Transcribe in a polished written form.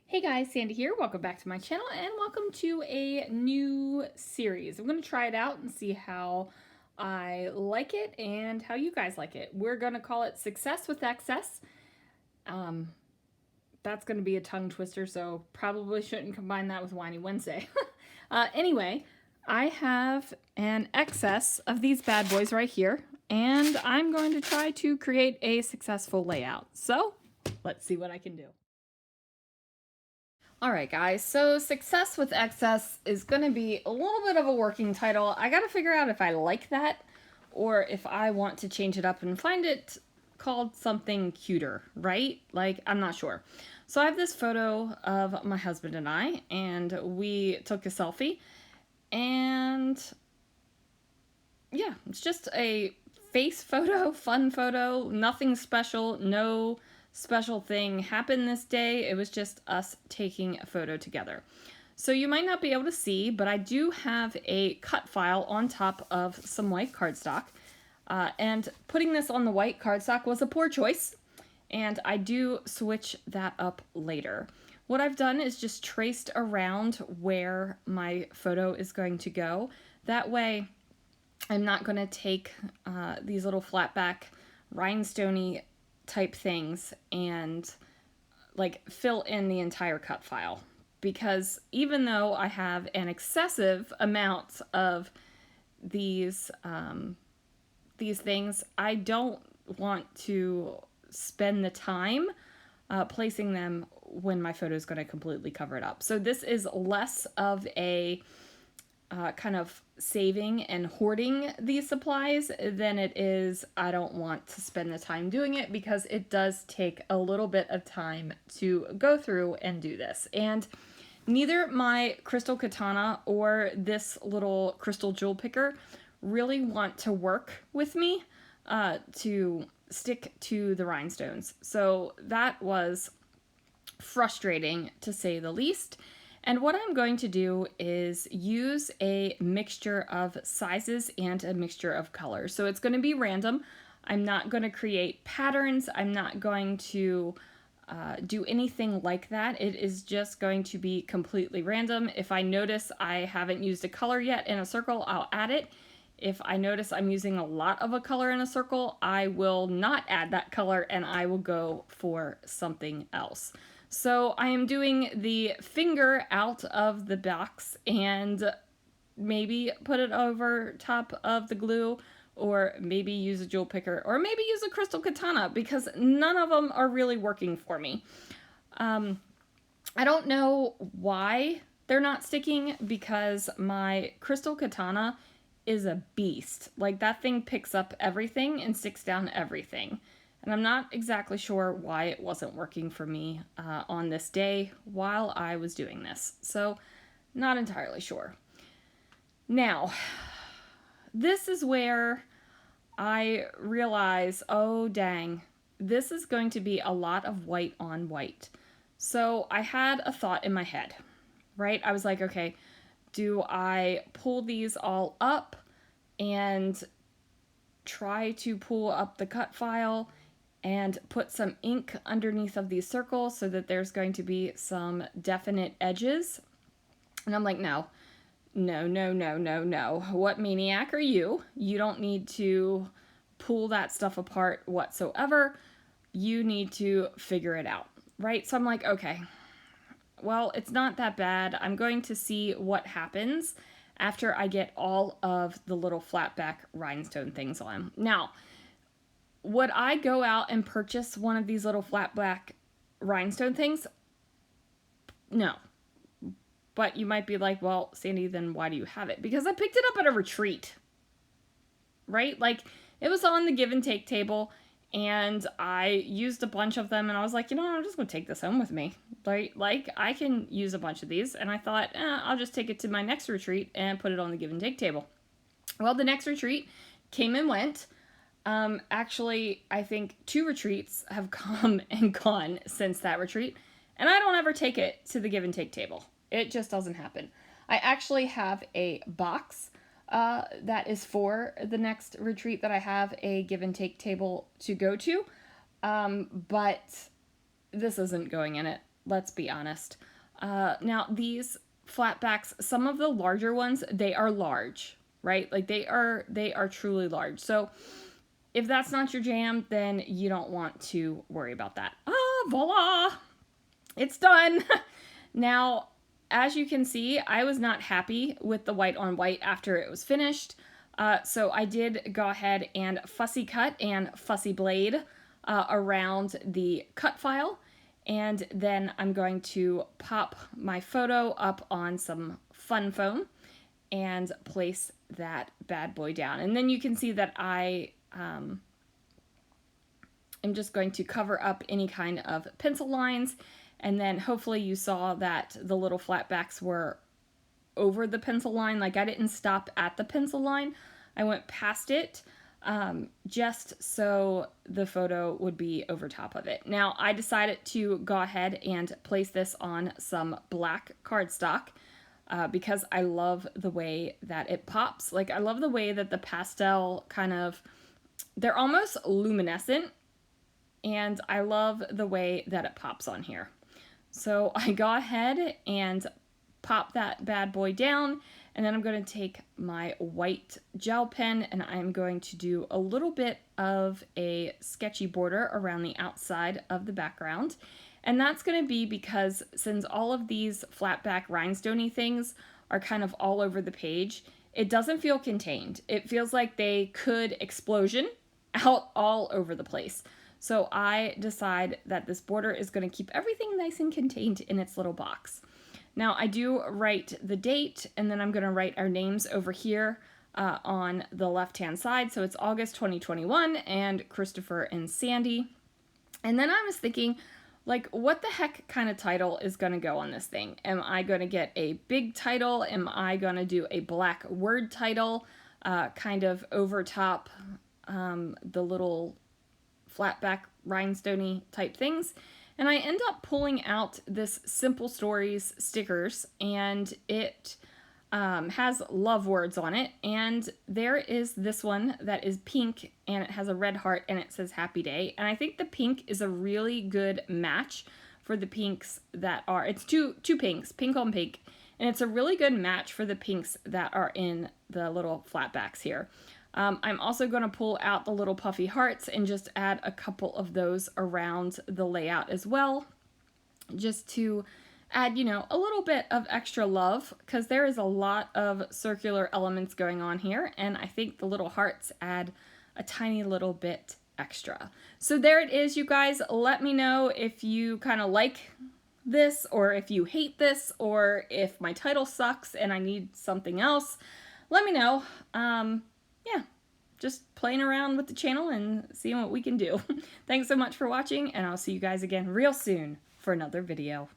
Hey guys, Sandy here. Welcome back to my channel and welcome to a new series. I'm going to try it out and see how I like it and how you guys like it. We're going to call it Success with Excess. That's going to be a tongue twister, so probably shouldn't combine that with Whiny Wednesday. Anyway, I have an excess of these bad boys right here, and I'm going to try to create a successful layout. So let's see what I can do. Alright guys, so Success with Excess is going to be a little bit of a working title. I gotta figure out if I like that or if I want to change it up and find it called something cuter, right? Like, I'm not sure. So I have this photo of my husband and I, and we took a selfie, and yeah, it's just a face photo, fun photo, nothing special, no special thing happened this day. It was just us taking a photo together. So you might not be able to see, but I do have a cut file on top of some white cardstock. And putting this on the white cardstock was a poor choice, and I do switch that up later. What I've done is just traced around where my photo is going to go. That way, I'm not going to take these little flatback rhinestoney type things and like fill in the entire cut file, because even though I have an excessive amount of these things, I don't want to spend the time placing them when my photo is going to completely cover it up. So this is less of a kind of saving and hoarding these supplies than it is I don't want to spend the time doing it, because it does take a little bit of time to go through and do this. And neither my crystal katana or this little crystal jewel picker really want to work with me to stick to the rhinestones. So that was frustrating, to say the least. And what I'm going to do is use a mixture of sizes and a mixture of colors. So it's going to be random. I'm not going to create patterns. I'm not going to do anything like that. It is just going to be completely random. If I notice I haven't used a color yet in a circle, I'll add it. If I notice I'm using a lot of a color in a circle, I will not add that color and I will go for something else. So I am doing the finger out of the box and maybe put it over top of the glue, or maybe use a jewel picker, or maybe use a crystal katana, because none of them are really working for me. I don't know why they're not sticking, because my crystal katana is a beast. Like, that thing picks up everything and sticks down everything. And I'm not exactly sure why it wasn't working for me on this day while I was doing this. So, not entirely sure. Now, this is where I realize, oh dang, this is going to be a lot of white on white. So I had a thought in my head, right? I was like, okay, do I pull these all up and try to pull up the cut file and put some ink underneath of these circles so that there's going to be some definite edges? And I'm like, no. What maniac are you? You don't need to pull that stuff apart whatsoever. You need to figure it out, right? So I'm like, okay, well, it's not that bad. I'm going to see what happens after I get all of the little flatback rhinestone things on. Now, would I go out and purchase one of these little flatback rhinestone things? No. But you might be like, well, Sandy, then why do you have it? Because I picked it up at a retreat, right? Like, it was on the give and take table, and I used a bunch of them, and I was like, you know, I'm just going to take this home with me. Like, I can use a bunch of these, and I thought, I'll just take it to my next retreat and put it on the give and take table. Well, the next retreat came and went. Actually, I think 2 retreats have come and gone since that retreat, and I don't ever take it to the give and take table. It just doesn't happen. I actually have a box that is for the next retreat that I have a give and take table to go to, but this isn't going in it. let's be honest. Now these flatbacks, some of the larger ones, they are large, right? Like they are truly large. So if that's not your jam, then you don't want to worry about that. Ah, voila! It's done. Now, as you can see, I was not happy with the white on white after it was finished. So I did go ahead and fussy cut and fussy blade around the cut file. And then I'm going to pop my photo up on some fun foam and place that bad boy down. And then you can see that I am just going to cover up any kind of pencil lines. And then hopefully you saw that the little flatbacks were over the pencil line. Like I didn't stop at the pencil line. I went past it just so the photo would be over top of it. Now I decided to go ahead and place this on some black cardstock because I love the way that it pops. Like I love the way that the pastel kind of, they're almost luminescent, and I love the way that it pops on here. So I go ahead and pop that bad boy down, and then I'm going to take my white gel pen and I'm going to do a little bit of a sketchy border around the outside of the background. And that's going to be because since all of these flatback rhinestone-y things are kind of all over the page, it doesn't feel contained. It feels like they could explosion out all over the place. So I decide that this border is going to keep everything nice and contained in its little box. Now I do write the date, and then I'm going to write our names over here on the left-hand side. So it's August 2021 and Christopher and Sandy. And then I was thinking, like, what the heck kind of title is going to go on this thing? Am I going to get a big title? Am I going to do a black word title, kind of over top the little flatback rhinestone-y type things? And I end up pulling out this Simple Stories stickers, and it has love words on it. And there is this one that is pink, and it has a red heart, and it says Happy Day. And I think the pink is a really good match for the pinks that are, it's two pinks, pink on pink. And it's a really good match for the pinks that are in the little flatbacks here. I'm also going to pull out the little puffy hearts and just add a couple of those around the layout as well, just to add, you know, a little bit of extra love, because there is a lot of circular elements going on here, and I think the little hearts add a tiny little bit extra. So there it is, you guys. Let me know if you kind of like this, or if you hate this, or if my title sucks and I need something else. Let me know. Yeah, just playing around with the channel and seeing what we can do. Thanks so much for watching, and I'll see you guys again real soon for another video.